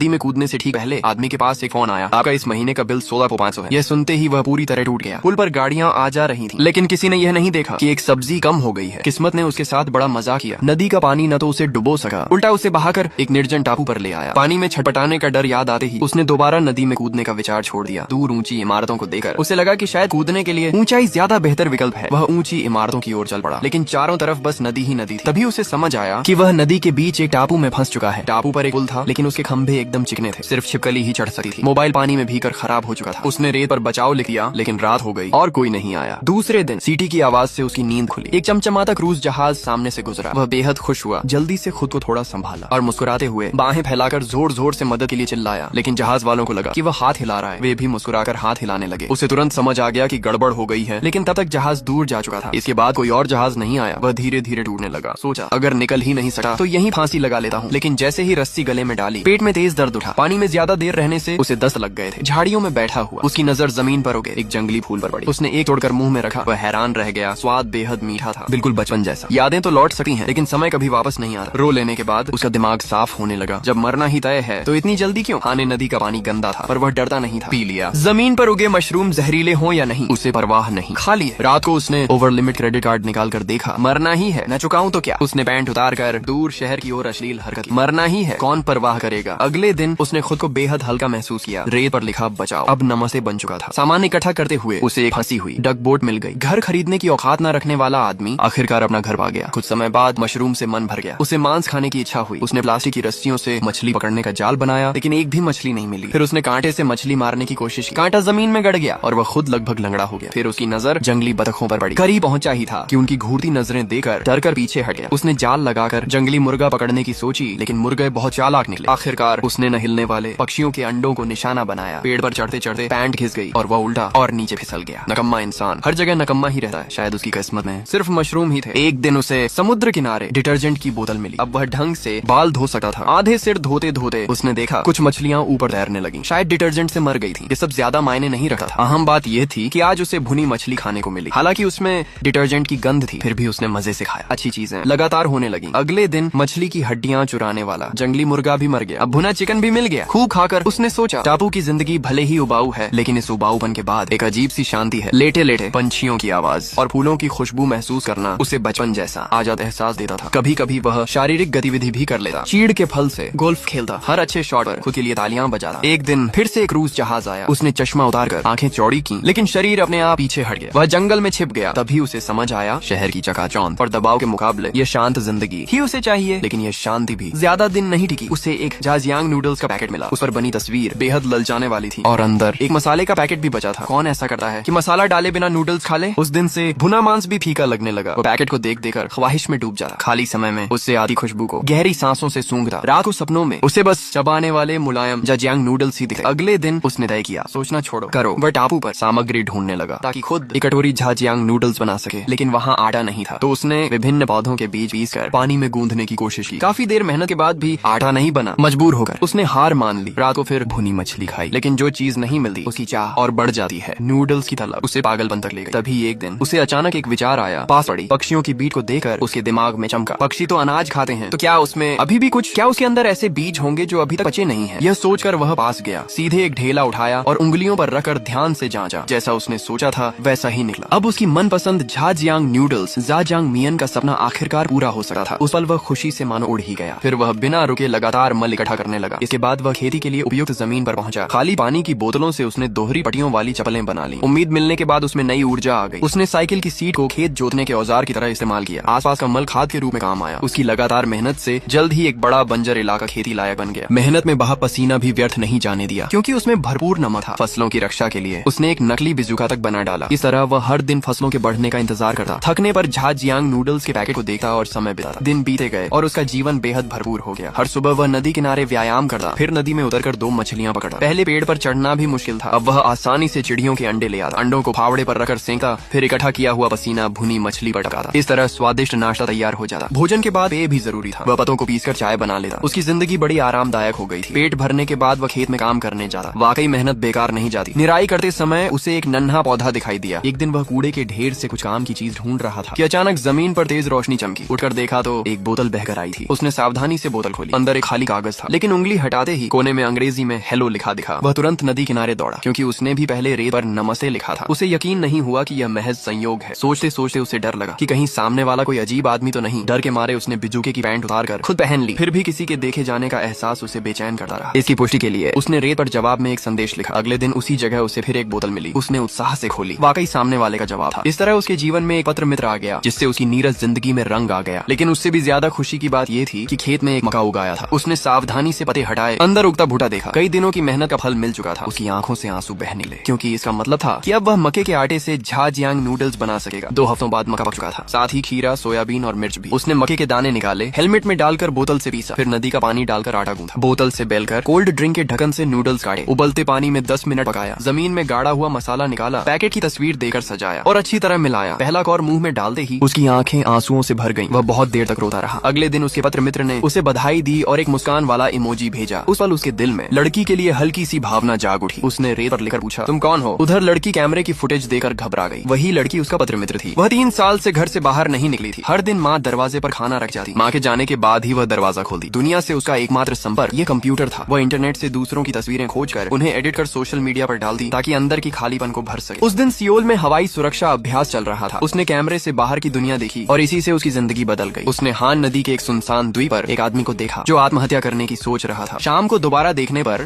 नदी में कूदने से ठीक पहले आदमी के पास एक फोन आया, आपका इस महीने का बिल 16,500 है। यह सुनते ही वह पूरी तरह टूट गया। पुल पर गाड़ियां आ जा रही थीं, लेकिन किसी ने यह नहीं देखा कि एक सब्जी कम हो गई है। किस्मत ने उसके साथ बड़ा मजाक किया। नदी का पानी न तो उसे डुबो सका, उल्टा उसे बहाकर एक निर्जन टापू पर ले आया। पानी में छटपटाने का डर याद आते ही उसने दोबारा नदी में कूदने का विचार छोड़ दिया। दूर ऊंची इमारतों को देखकर उसे लगा कि शायद कूदने के लिए ऊंचाई ज्यादा बेहतर विकल्प है। वह ऊंची इमारतों की ओर चल पड़ा, लेकिन चारों तरफ बस नदी ही नदी थी। तभी उसे समझ आया कि वह नदी के बीच एक टापू में फंस चुका है। टापू पर एक पुल था, लेकिन उसके खंभे एकदम चिकने थे, सिर्फ छिपकली ही चढ़ सकती थी। मोबाइल पानी में भीगकर खराब हो चुका था। उसने रेत पर बचाव लिख दिया, लेकिन रात हो गई और कोई नहीं आया। दूसरे दिन सीटी की आवाज से उसकी नींद खुली। एक चमचमाता क्रूज जहाज सामने से गुजरा। वह बेहद खुश हुआ, जल्दी से खुद को थोड़ा संभाला और मुस्कुराते हुए बाहें फैलाकर जोर जोर से मदद के लिए चिल्लाया। लेकिन जहाज वालों को लगा कि वह हाथ हिला रहा है। वे भी मुस्कुराकर हाथ हिलाने लगे। उसे तुरंत समझ आ गया कि गड़बड़ हो गई है, लेकिन तब तक जहाज दूर जा चुका था। इसके बाद कोई और जहाज नहीं आया। वह धीरे धीरे टूटने लगा। सोचा अगर निकल ही नहीं सका तो यहीं फांसी लगा लेता हूँ। लेकिन जैसे ही रस्सी गले में डाली, पेट में तेज दर्द उठा। पानी में ज्यादा देर रहने से उसे दस्त लग गए थे। झाड़ियों में बैठा हुआ उसकी नजर जमीन पर उगे एक जंगली फूल पर पड़ी। उसने एक तोड़कर मुंह में रखा। वह हैरान रह गया। स्वाद बेहद मीठा था, बिल्कुल बचपन जैसा। यादें तो लौट सकती हैं, लेकिन समय कभी वापस नहीं आता। रो लेने के बाद उसका दिमाग साफ होने लगा। जब मरना ही तय है तो इतनी जल्दी क्यों? हाने नदी का पानी गंदा था, पर वह डरता नहीं था। पी लिया। जमीन पर उगे मशरूम जहरीले हो या नहीं, उसे परवाह नहीं। खा लिए। रात को उसने ओवर लिमिट क्रेडिट कार्ड निकाल कर देखा। मरना ही है, न चुकाऊं तो क्या। उसने पैंट उतार कर दूर शहर की ओर अश्लील हरकत की। मरना ही है, कौन परवाह करेगा। अगले दिन उसने खुद को बेहद हल्का महसूस किया। रेत पर लिखा बचाओ अब नमसे बन चुका था। सामान इकट्ठा करते हुए उसे एक हंसी हुई। डक बोट मिल गई। घर खरीदने की औकात न रखने वाला आदमी आखिरकार अपना घर पा गया। कुछ समय बाद मशरूम से मन भर गया। उसे मांस खाने की इच्छा हुई। उसने प्लास्टिक की रस्सियों से मछली पकड़ने का जाल बनाया, लेकिन एक भी मछली नहीं मिली। फिर उसने कांटे से मछली मारने की कोशिश की। कांटा जमीन में गड़ गया और वह खुद लगभग लंगड़ा हो गया। फिर उसकी नजर जंगली बतखों पर पड़ी। करीब पहुंचा ही था कि उनकी घूरती नजरें देकर डर कर पीछे हट गया। उसने जाल लगाकर जंगली मुर्गा पकड़ने की सोची, लेकिन मुर्गे बहुत चालाक निकले। आखिरकार उसने न हिलने वाले पक्षियों के अंडों को निशाना बनाया। पेड़ पर चढ़ते चढ़ते पैंट घिस गई और वह उल्टा और नीचे फिसल गया। नकम्मा इंसान हर जगह नकम्मा ही रहता है। शायद उसकी किस्मत में सिर्फ मशरूम ही थे। एक दिन उसे समुद्र किनारे डिटर्जेंट की बोतल मिली। अब वह ढंग से बाल धो सकता था। आधे सिर धोते धोते उसने देखा कुछ मछलियां ऊपर तैरने लगी। शायद डिटर्जेंट से मर गई थी। ये सब ज्यादा मायने नहीं रखता था। अहम बात यह थी कि आज उसे भुनी मछली खाने को मिली। हालांकि उसमें डिटर्जेंट की गंध थी, फिर भी उसने मजे से खाया। अच्छी चीजें लगातार होने लगी। अगले दिन मछली की हड्डियां चुराने वाला जंगली मुर्गा भी मर गया। अब भुना चिकन भी मिल गया। खूब खाकर उसने सोचा टापू की जिंदगी भले ही उबाऊ है, लेकिन इस उबाऊपन के बाद एक अजीब सी शांति है। लेटे लेटे पंछियों की आवाज और फूलों की खुशबू महसूस करना उसे बचपन जैसा आजाद एहसास देता था। कभी कभी वह शारीरिक गतिविधि भी कर लेता। चीड़ के फल से गोल्फ खेलता। हर अच्छे शॉट पर खुद के लिए तालियां बजाता। एक दिन फिर से एक क्रूज जहाज आया। उसने चश्मा उतारकर आंखें चौड़ी की, लेकिन शरीर अपने आप पीछे हट गया। वह जंगल में छिप गया। तभी उसे समझ आया शहर की चकाचौंध और दबाव के मुकाबले ये शांत जिंदगी ही उसे चाहिए। लेकिन ये शांति भी ज्यादा दिन नहीं टिकी। उसे एक जाजियांग नूडल्स का पैकेट मिला। उस पर बनी तस्वीर बेहद ललचाने वाली थी और अंदर एक मसाले का पैकेट भी बचा था। कौन ऐसा करता है कि मसाला डाले बिना नूडल्स खा ले? उस दिन से भुना मांस भी फीका लगने लगा। वो पैकेट को देख देकर ख्वाहिश में डूब जाता। खाली समय में उससे आती खुशबू को गहरी सांसों से सूंघता। रात को सपनों में उसे बस चबाने वाले मुलायम जाजियांग नूडल्स ही दिखे। अगले दिन उसने तय किया सोचना छोड़ो करो। वह टापू पर सामग्री ढूंढने लगा ताकि खुद एक कटोरी जाजियांग नूडल्स बना सके, लेकिन वहाँ आटा नहीं था। तो उसने विभिन्न पौधों के बीज पीस कर पानी में गूंथने की कोशिश की। काफी देर मेहनत के बाद भी आटा नहीं बना। मजबूर होकर उसने हार मान ली। रात को फिर भुनी मछली खाई, लेकिन जो चीज नहीं मिलती उसकी चाह और बढ़ जाती है। नूडल्स की तलब उसे पागलपन तक ले गई। तभी एक दिन उसे अचानक एक विचार आया। पास पड़ी पक्षियों की बीट को देखकर उसके दिमाग में चमका। पक्षी तो अनाज खाते हैं, तो क्या उसमें अभी भी कुछ, क्या उसके अंदर ऐसे बीज होंगे जो अभी तक पचे नहीं है? यह सोचकर वह पास गया। सीधे एक ढेला उठाया और उंगलियों पर रखकर ध्यान से जांचा। जैसा उसने सोचा था वैसा ही निकला। अब उसकी मनपसंद जाजियांग नूडल्स जाजियांग मियन का सपना आखिरकार पूरा हो सका था। उस पल वह खुशी से मानो उड़ ही गया। फिर वह बिना रुके लगातार मल इकट्ठा करने लगा। इसके बाद वह खेती के लिए उपयुक्त जमीन पर पहुंचा। खाली पानी की बोतलों से उसने दोहरी पट्टियों वाली चप्पलें बना ली। उम्मीद मिलने के बाद उसमें नई ऊर्जा आ गई। उसने साइकिल की सीट को खेत जोतने के औजार की तरह इस्तेमाल किया। आसपास का मल खाद के रूप में काम आया। उसकी लगातार मेहनत से जल्द ही एक बड़ा बंजर इलाका खेती लायक बन गया। मेहनत में बहा पसीना भी व्यर्थ नहीं जाने दिया, क्योंकि उसमें भरपूर नमक था। फसलों की रक्षा के लिए उसने एक नकली बिजुका तक बना डाला। इस तरह वह हर दिन फसलों के बढ़ने का इंतजार करता। थकने पर जाजियांग नूडल्स के पैकेट को देखता और समय बिताता। दिन बीते गए और उसका जीवन बेहद भरपूर हो गया। हर सुबह वह नदी किनारे व्यायाम करता, फिर नदी में उतरकर 2 मछलियां पकड़ता। पहले पेड़ पर चढ़ना भी मुश्किल था, अब वह आसानी से चिड़ियों के अंडे ले आता। अंडों को फावड़े पर रखकर सेंकता, फिर इकट्ठा किया हुआ पसीना भुनी मछली पर टकाता। इस तरह स्वादिष्ट नाश्ता तैयार हो जाता। भोजन के बाद पेय भी जरूरी था। वह पत्तों को पीसकर चाय बना लेता। उसकी जिंदगी बड़ी आरामदायक हो गई थी। पेट भरने के बाद वह खेत में काम करने जाता। वाकई मेहनत बेकार नहीं जाती। निराई करते समय उसे एक नन्हा पौधा दिखाई दिया। एक दिन वह कूड़े के ढेर से कुछ काम की चीज ढूंढ रहा था कि अचानक जमीन पर तेज रोशनी चमकी। उठकर देखा तो एक बोतल बहकर आई थी। उसने सावधानी से बोतल खोली। अंदर एक खाली कागज था, लेकिन उंगली उंगली हटाते ही कोने में अंग्रेजी में हेलो लिखा दिखा। वह तुरंत नदी किनारे दौड़ा, क्योंकि उसने भी पहले रेत पर नमस्ते लिखा था। उसे यकीन नहीं हुआ कि यह महज संयोग है। सोचते सोचते उसे डर लगा कि कहीं सामने वाला कोई अजीब आदमी तो नहीं। डर के मारे उसने बिजुके की पैंट उतार कर खुद पहन ली। फिर भी किसी के देखे जाने का एहसास उसे बेचैन करता रहा। इसकी पुष्टि के लिए उसने रेत पर जवाब में एक संदेश लिखा। अगले दिन उसी जगह उसे फिर एक बोतल मिली। उसने उत्साह से खोली। वाकई सामने वाले का जवाब था। इस तरह उसके जीवन में एक पत्र मित्र आ गया, जिससे उसकी नीरस जिंदगी में रंग आ गया। लेकिन उससे भी ज्यादा खुशी की बात यह थी कि खेत में एक मक्का उगाया था। उसने सावधानी से पत्ते हटाए, अंदर उगता भुट्टा देखा। कई दिनों की मेहनत का फल मिल चुका था। उसकी आंखों से आंसू बह निकले, क्योंकि इसका मतलब था कि अब वह मक्के के आटे से झाजियांग नूडल्स बना सकेगा। 2 हफ्तों बाद मक्का पक चुका था, साथ ही खीरा, सोयाबीन और मिर्च भी। उसने मक्के के दाने निकाले, हेलमेट में डालकर बोतल से पीसा, फिर नदी का पानी डालकर आटा गूंथा, बोतल से बेलकर कोल्ड ड्रिंक के ढक्कन से नूडल्स काटे, उबलते पानी में 10 मिनट पकाया, जमीन में गाड़ा हुआ मसाला निकाला, पैकेट की तस्वीर देकर सजाया और अच्छी तरह मिलाया। पहला कौर मुंह में डालते ही उसकी आंखें आंसुओं से भर गईं। वह बहुत देर तक रोता रहा। अगले दिन उसके पत्र मित्र ने उसे बधाई दी और एक मुस्कान वाला इमोजी भेजा। उस पल उसके दिल में लड़की के लिए हल्की सी भावना जाग उठी। उसने रेत पर लिखकर पूछा, तुम कौन हो? उधर लड़की कैमरे की फुटेज देकर घबरा गई। वही लड़की उसका पत्र मित्र थी। वह 3 साल से घर से बाहर नहीं निकली थी। हर दिन माँ दरवाजे पर खाना रख जाती। माँ के जाने के बाद ही वह दरवाजा खोलती। दुनिया से उसका एकमात्र संपर्क ये कंप्यूटर था। वह इंटरनेट से दूसरों की तस्वीरें खोजकर उन्हें एडिट कर सोशल मीडिया पर डालती, ताकि अंदर की खालीपन को भर सके। उस दिन सियोल में हवाई सुरक्षा अभ्यास चल रहा था। उसने कैमरे से बाहर की दुनिया देखी और इसी से उसकी जिंदगी बदल गई। उसने हान नदी के एक सुनसान द्वीप पर एक आदमी को देखा जो आत्महत्या करने की सोच रहा था। शाम को दोबारा देखने पर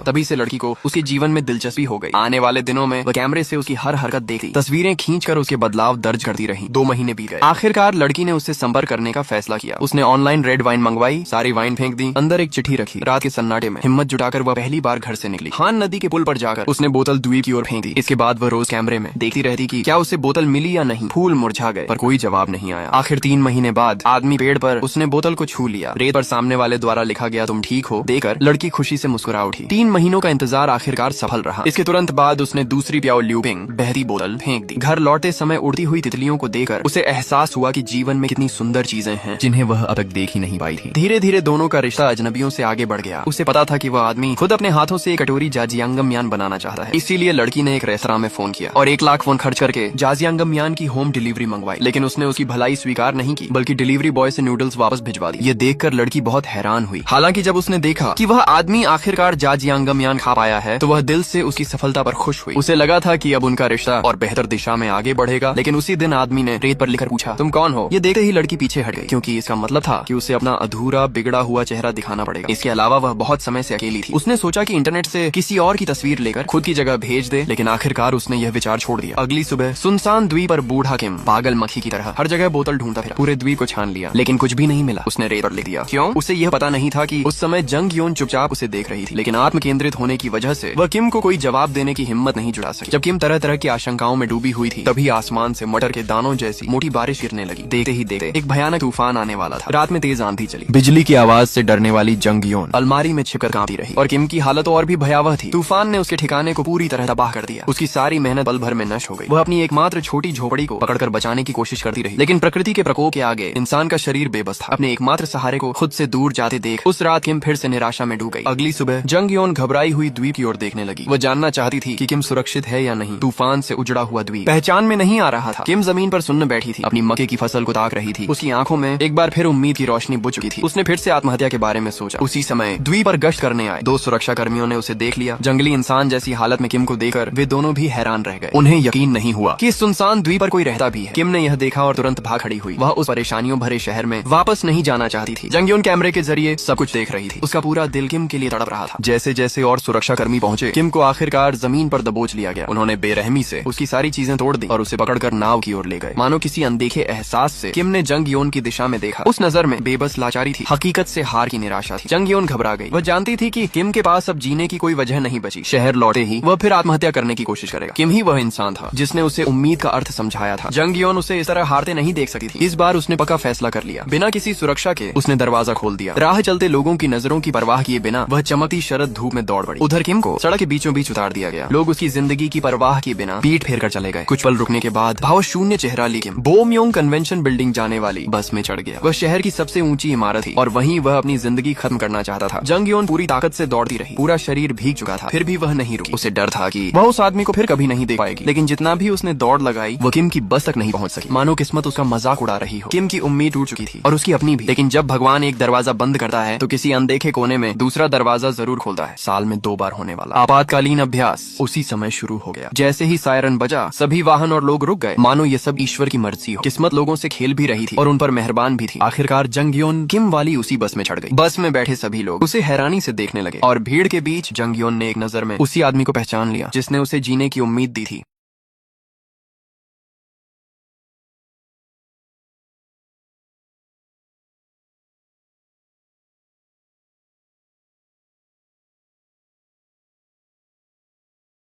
तभी से लड़की को उसके जीवन में दिलचस्पी हो गई। आने वाले दिनों में वह कैमरे से उसकी हर हरकत देखती, तस्वीरें खींचकर उसके बदलाव दर्ज करती रही। 2 महीने बीत गए। आखिरकार लड़की ने उससे संपर्क करने का फैसला किया। उसने ऑनलाइन रेड वाइन मंगवाई, सारी वाइन फेंक दी, अंदर एक चिट्ठी रखी। रात के सन्नाटे में हिम्मत जुटाकर वह पहली बार घर से निकली। हान नदी के पुल पर जाकर उसने बोतल द्वीप की ओर फेंक दी। इसके बाद वह रोज कैमरे में देखती रहती कि क्या उसे बोतल मिली या नहीं। फूल मुरझा गए पर कोई जवाब नहीं आया। आखिर 3 महीने बाद आदमी पेड़ पर उसने बोतल को छू लिया। रेत पर सामने वाले द्वारा लिखा गया तुम ठीक हो देकर लड़की खुशी से मुस्कुरा उठी। 3 महीनों का इंतजार आखिरकार सफल रहा। इसके तुरंत बाद उसने दूसरी प्याओ ल्यूपिंग बहती बोतल फेंक दी। घर लौटते समय उड़ती हुई तितलियों को देखकर उसे एहसास हुआ कि जीवन में कितनी सुंदर चीजें हैं जिन्हें वह अब तक देख ही नहीं पाई थी। धीरे धीरे दोनों का रिश्ता अजनबियों से आगे बढ़ गया। उसे पता था कि वह आदमी खुद अपने हाथों से एक कटोरी जाजियांगमयान बनाना चाहता है। इसीलिए लड़की ने एक रेस्तरां में फोन किया और 1 लाख फोन खर्च करके जाजियांगमयान की होम डिलीवरी मंगवाई। लेकिन उसने उसकी भलाई स्वीकार नहीं की, बल्कि डिलीवरी बॉय से नूडल्स वापस भिजवा दी। ये देखकर लड़की बहुत हैरान हुई। हालांकि जब उसने देखा कि वह आदमी आखिरकार जाजियांगमयान खा पाया है, तो वह दिल से उसकी सफलता पर खुश हुई। उसे लगा था कि अब उनका रिश्ता और बेहतर दिशा में आगे बढ़ेगा। लेकिन उसी दिन आदमी ने रेत पर लिखकर पूछा, तुम कौन हो? ये देखते ही लड़की पीछे हट गई, क्योंकि इसका मतलब था कि उसे अपना अधूरा बिगड़ा हुआ चेहरा दिखाना पड़ेगा। इसके अलावा वह बहुत समय से अकेली थी। उसने सोचा कि इंटरनेट से किसी और की तस्वीर लेकर खुद की जगह भेज दे, लेकिन आखिरकार उसने यह विचार छोड़ दिया। अगली सुबह सुनसान द्वीप पर बूढ़ा किम पागल मक्खी की तरह हर जगह बोतल ढूंढता फिरा। पूरे द्वीप को छान लिया, लेकिन कुछ भी नहीं मिला। उसने रेत पर लिख दिया। क्यों? उसे यह पता नहीं था कि उस समय जंग योन चुपचाप उसे देख रही थी, लेकिन आत्म केंद्रित होने की वजह से वह किम को कोई जवाब देने की हिम्मत नहीं जुटा सकी। जब किम तरह तरह की आशंकाओं में डूबी हुई थी, तभी आसमान से मटर के दानों जैसी मोटी बारिश गिरने लगी। देखते ही देखते एक भयानक तूफान आने वाला था। रात में तेज आंधी चली। बिजली की आवाज से डरने वाली जंग योन अलमारी में छिपकर कांपती रही और किम की हालत और भी भयावह थी। तूफान ने उसके ठिकाने को पूरी तरह तबाह कर दिया। उसकी सारी मेहनत पल भर में नष्ट हो गई। वह अपनी एकमात्र छोटी झोपड़ी को पकड़कर बचाने की कोशिश करती रही, लेकिन प्रकृति के प्रकोप के आगे इंसान का शरीर बेबस था। अपने एकमात्र सहारे को खुद से दूर जाते देख उस रात किम फिर से निराशा में डूब गई। अगली सुबह जंग योन घबराई हुई द्वीप की ओर देखने लगी। वह जानना चाहती थी कि किम सुरक्षित है या नहीं। तूफान से उजड़ा हुआ द्वीप पहचान में नहीं आ रहा था। किम जमीन पर सुन्न बैठी थी, अपनी मक्के की फसल को ताक रही थी। उसकी आंखों में एक बार फिर उम्मीद की रोशनी बुझ चुकी थी। उसने फिर से आत्महत्या के बारे में सोचा। उसी समय द्वीप पर गश्त करने आए 2 सुरक्षा कर्मियों ने उसे देख लिया। जंगली इंसान जैसी हालत में किम को देखकर वे दोनों भी हैरान रह गए। उन्हें यकीन नहीं हुआ कि इस सुनसान द्वीप पर कोई रहता भी है। किम ने यह देखा और तुरंत भाग खड़ी हुई। वह उस परेशानियों भरे शहर में वापस नहीं जाना चाहती थी। जंग योन कैमरे के जरिए सब कुछ देख रही थी। उसका पूरा दिल किम के लिए तड़प रहा था। जैसे जैसे और सुरक्षा कर्मी पहुंचे, किम को आखिरकार जमीन पर दबोच लिया गया। उन्होंने बेरहमी से उसकी सारी चीजें तोड़ दी और उसे पकड़कर नाव की ओर ले गए। मानो किसी अनदेखे एहसास से किम ने जंग योन की दिशा में देखा। उस नजर में बेबस लाचारी थी, हकीकत से हार की निराशा थी। जंग योन घबरा गई। वह जानती थी कि किम के पास अब जीने की कोई वजह नहीं बची। शहर लौटे ही वह फिर आत्महत्या करने की कोशिश करेगा। किम ही वह इंसान था जिसने उसे उम्मीद का अर्थ समझाया था। जंग योन उसे इस तरह हारते नहीं देख सकती थी। इस बार उसने पक्का फैसला कर लिया। बिना किसी सुरक्षा के उसने दरवाजा खोल दिया। राह चलते लोगों की नजरों की परवाह किए बिना वह चमकती शरद धूप में दौड़ पड़ी। उधर किम को सड़क के बीचों बीच उतार दिया गया। लोग उसकी जिंदगी की परवाह किए बिना पीठ फेर कर चले गए। कुछ पल रुकने के बाद भाव शून्य चेहरा ली किम बोमयोंग कन्वेंशन बिल्डिंग जाने वाली बस में चढ़ गया। वह शहर की सबसे ऊंची इमारत थी और वहीं वह अपनी जिंदगी खत्म करना चाहता था। जंग योन पूरी ताकत से दौड़ती रही। पूरा शरीर भीग चुका था, फिर भी वह नहीं रुकी। उसे डर था कि वह उस आदमी को फिर कभी नहीं देख पाएगी। लेकिन जितना भी उसने दौड़ लगाई, वह किम की बस तक नहीं पहुंच सकी। मानो किस्मत उसका मजाक उड़ा रही हो। किम की उम्मीद टूट चुकी थी और उसकी अपनी भी। लेकिन जब भगवान एक दरवाजा बंद करता है तो किसी अनदेखे कोने में दूसरा दरवाजा जरूर खोलता है। साल में 2 बार होने वाला आपातकालीन अभ्यास उसी समय शुरू हो गया। जैसे ही सायरन बजा, सभी वाहन और लोग रुक गए, मानो ये सब ईश्वर की मर्जी हो। किस्मत लोगों से खेल भी रही थी और उन पर मेहरबान भी थी। आखिरकार जंगयोन किम वाली उसी बस में चढ़ गई। बस में बैठे सभी लोग उसे हैरानी से देखने लगे और भीड़ के बीच जंगयोन ने एक नजर में उसी आदमी को पहचान लिया जिसने उसे जीने की उम्मीद दी थी।